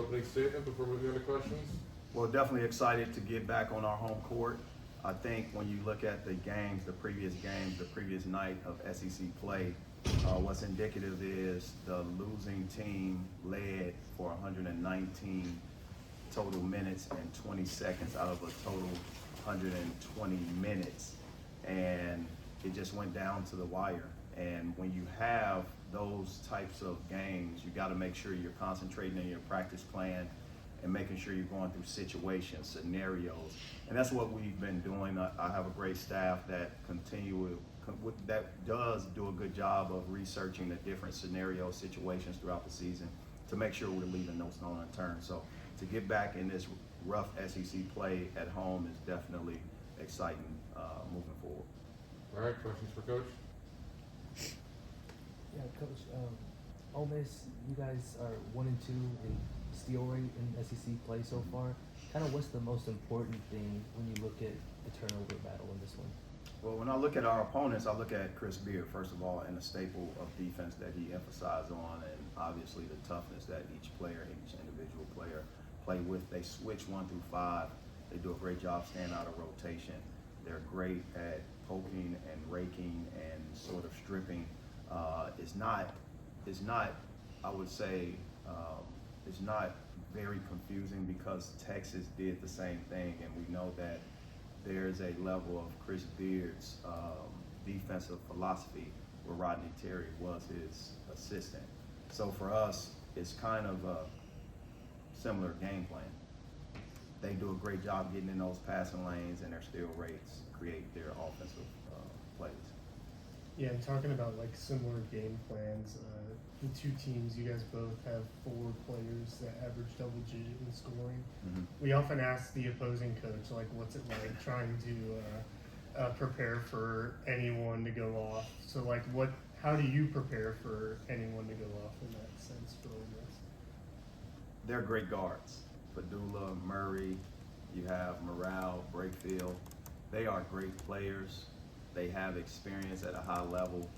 opening statement before moving on to questions. Well, definitely excited to get back on our home court. I think when you look at the games, the previous night of SEC play, what's indicative is the losing team led for 119 total minutes and 20 seconds out of a total 120 minutes. And it just went down to the wire. And when you have those types of games, you got to make sure you're concentrating on your practice plan and making sure you're going through situations, scenarios. And that's what we've been doing. I have a great staff that does do a good job of researching the different scenario situations throughout the season to make sure we're leaving no stone unturned. So to get back in this rough SEC play at home is definitely exciting moving forward. All right, questions for Coach? Yeah, Coach. Ole Miss, you guys are 1-2 in steal rate in SEC play so far. Kind of what's the most important thing when you look at the turnover battle in this one? Well, when I look at our opponents, I look at Chris Beard, first of all, and the staple of defense that he emphasized on, and obviously the toughness that each individual player play with. They switch 1 through 5. They do a great job staying out of rotation. They're great at poking and raking and sort of stripping. It's not, I would say, it's not very confusing because Texas did the same thing, and we know that there's a level of Chris Beard's defensive philosophy where Rodney Terry was his assistant. So for us, it's kind of a similar game plan. They do a great job getting in those passing lanes, and their steal rates create their offensive plays. Yeah, and talking about like similar game plans, the two teams, you guys both have 4 players that average double digit in scoring. Mm-hmm. We often ask the opposing coach, like, what's it like trying to prepare for anyone to go off? So, like, how do you prepare for anyone to go off in that sense for Ole Miss? They're great guards. Padula, Murray, you have Morale, Brakefield. They are great players. They have experience at a high level.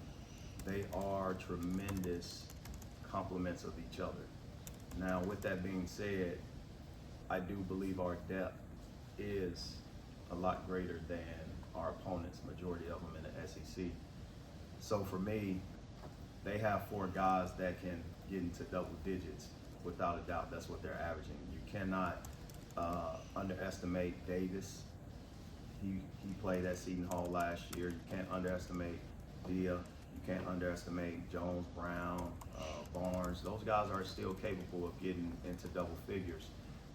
They are tremendous complements of each other. Now, with that being said, I do believe our depth is a lot greater than our opponents, majority of them in the SEC. So for me, they have 4 guys that can get into double digits. Without a doubt, that's what they're averaging. You cannot underestimate Davis. He played at Seton Hall last year. You can't underestimate Dia. You can't underestimate Jones, Brown, Barnes. Those guys are still capable of getting into double figures.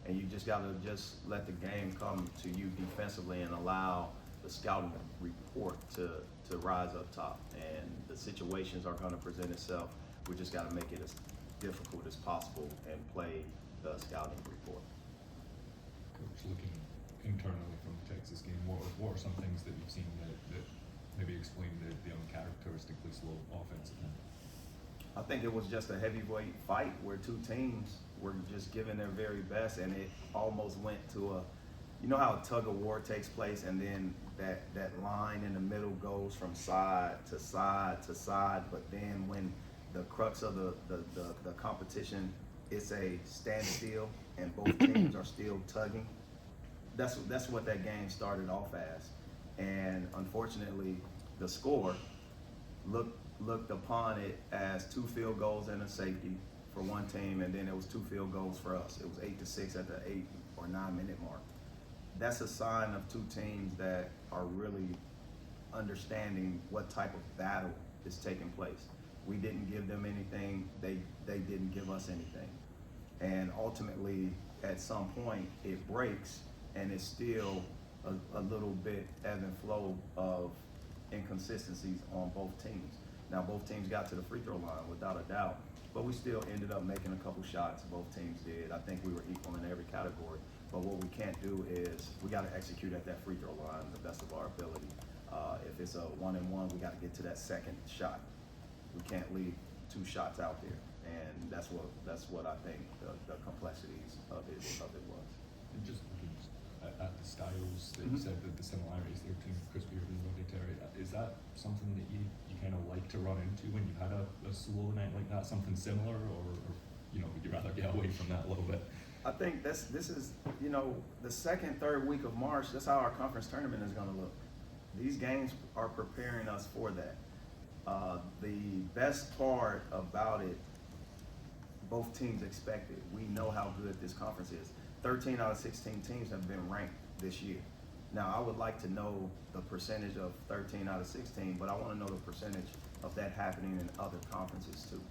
And you just got to let the game come to you defensively and allow the scouting report to rise up top. And the situations are going to present itself. We just got to make it as difficult as possible and play the scouting report. Coach, looking internally from the Texas game, what are some things that you've seen that maybe explain the uncharacteristically slow offensive end? I think it was just a heavyweight fight where 2 teams were just giving their very best, and it almost went to you know how a tug of war takes place, and then that line in the middle goes from side to side to side, but then when the crux of the competition, it's a standstill, and both teams are still tugging. That's what that game started off as, and unfortunately, the score looked upon it as 2 field goals and a safety for one team, and then it was 2 field goals for us. It was 8-6 at the 8 or 9 minute mark. That's a sign of 2 teams that are really understanding what type of battle is taking place. We didn't give them anything, they didn't give us anything. And ultimately, at some point, it breaks, and it's still a little bit ebb and flow of inconsistencies on both teams. Now, both teams got to the free throw line without a doubt, but we still ended up making a couple shots. Both teams did. I think we were equal in every category. But what we can't do is we got to execute at that free throw line the best of our ability. If it's a 1-and-1, we got to get to that second shot. We can't leave 2 shots out there, and that's what I think the complexities of it was. And just looking at the styles that you said, that the similarities there between Chris Beard and Rodney Terry, is that something that you kind of like to run into when you've had a slow night like that, something similar, or would you rather get away from that a little bit? I think this is, you know, the second, third week of March, that's how our conference tournament is gonna look. These games are preparing us for that. The best part about it, both teams expect it. We know how good this conference is. 13 out of 16 teams have been ranked this year. Now, I would like to know the percentage of 13 out of 16, but I wanna know the percentage of that happening in other conferences too.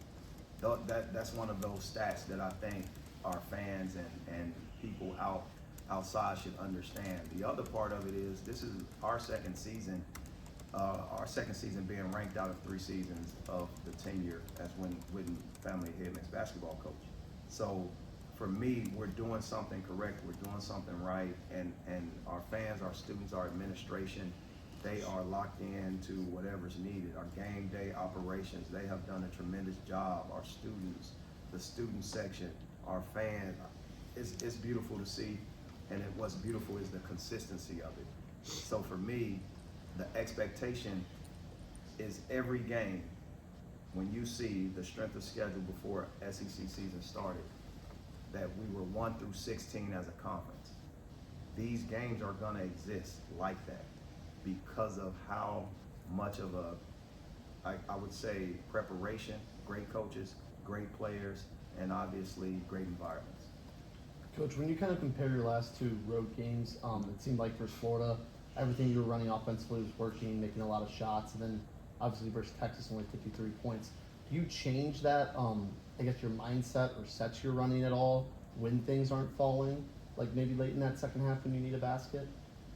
That's one of those stats that I think our fans and people outside should understand. The other part of it is this is our second season being ranked out of 3 seasons of the tenure as Witten family head men's basketball coach. So for me, we're doing something correct, we're doing something right, and our fans, our students, our administration, they are locked into whatever's needed. Our game day operations, they have done a tremendous job. Our students, the student section, our fans, it's beautiful to see, and what's beautiful is the consistency of it. So for me, the expectation is every game, when you see the strength of schedule before SEC season started, that we were 1 through 16 as a conference. These games are gonna exist like that because of how much of I would say, preparation, great coaches, great players, and obviously great environments. Coach, when you kind of compare your last 2 road games, it seemed like versus Florida, everything you were running offensively was working, making a lot of shots, and then obviously versus Texas only 53 points. Do you change that, I guess, your mindset or sets you're running at all when things aren't falling? Like maybe late in that second half when you need a basket?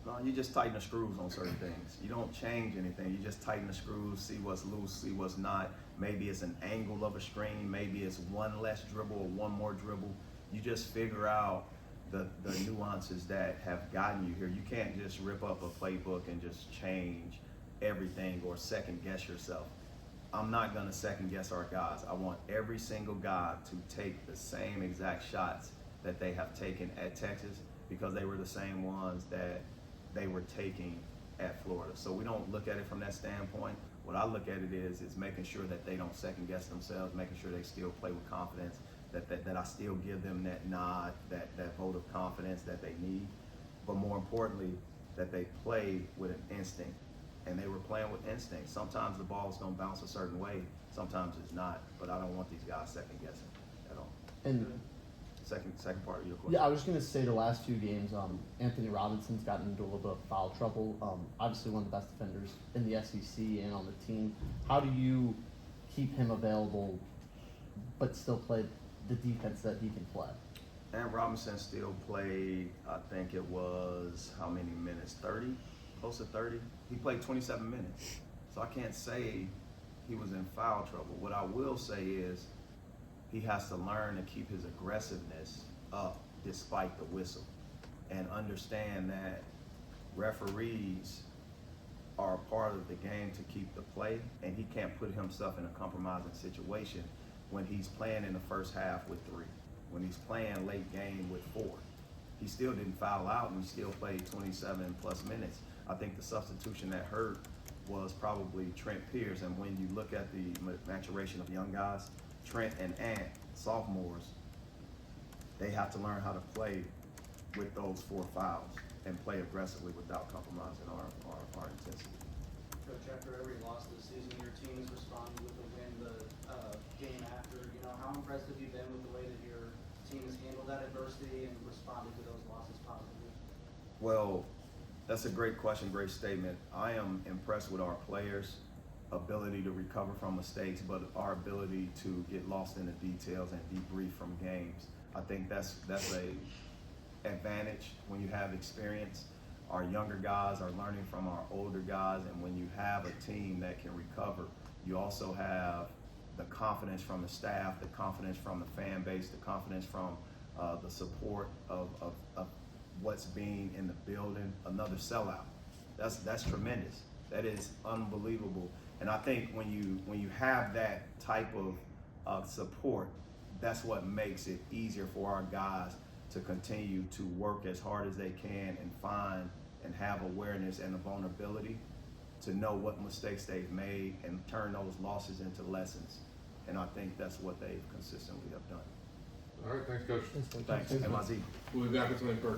No, you just tighten the screws on certain things. You don't change anything. You just tighten the screws, see what's loose, see what's not. Maybe it's an angle of a screen. Maybe it's one less dribble or one more dribble. You just figure out the nuances that have gotten you here. You can't just rip up a playbook and just change everything or second guess yourself. I'm not gonna second guess our guys. I want every single guy to take the same exact shots that they have taken at Texas because they were the same ones that they were taking at Florida. So we don't look at it from that standpoint. What I look at it is making sure that they don't second guess themselves, making sure they still play with confidence, that I still give them that nod, that vote of confidence that they need. But more importantly, that they play with an instinct. And they were playing with instinct. Sometimes the ball is gonna bounce a certain way, sometimes it's not. But I don't want these guys second guessing at all. And Second part of your question. yeah, I was just gonna say the last 2 games, Anthony Robinson's gotten into a little bit of foul trouble. Obviously one of the best defenders in the SEC and on the team. How do you keep him available, but still play the defense that he can play? And Robinson still played, I think it was, how many minutes? 30? Close to 30? He played 27 minutes. So I can't say he was in foul trouble. What I will say is he has to learn to keep his aggressiveness up despite the whistle and understand that referees are a part of the game to keep the play, and he can't put himself in a compromising situation when he's playing in the first half with 3, when he's playing late game with 4. He still didn't foul out and he still played 27 plus minutes. I think the substitution that hurt was probably Trent Pierce, and when you look at the maturation of young guys, Trent and Ant, sophomores, they have to learn how to play with those 4 fouls and play aggressively without compromising our intensity. Coach, after every loss this season, your team has responded with a win the game after. You know, how impressed have you been with the way that your team has handled that adversity and responded to those losses positively? Well, that's a great question, great statement. I am impressed with our players' ability to recover from mistakes, but our ability to get lost in the details and debrief from games. I think that's a advantage when you have experience. Our younger guys are learning from our older guys, and when you have a team that can recover, you also have the confidence from the staff, the confidence from the fan base, the confidence from the support of what's being in the building. Another sellout. That's tremendous. That is unbelievable. And I think when you have that type of support, that's what makes it easier for our guys to continue to work as hard as they can and find and have awareness and the vulnerability to know what mistakes they've made and turn those losses into lessons. And I think that's what they consistently have done. All right, thanks, Coach. Thanks, Coach. Thanks, MIZ. We'll be back with something for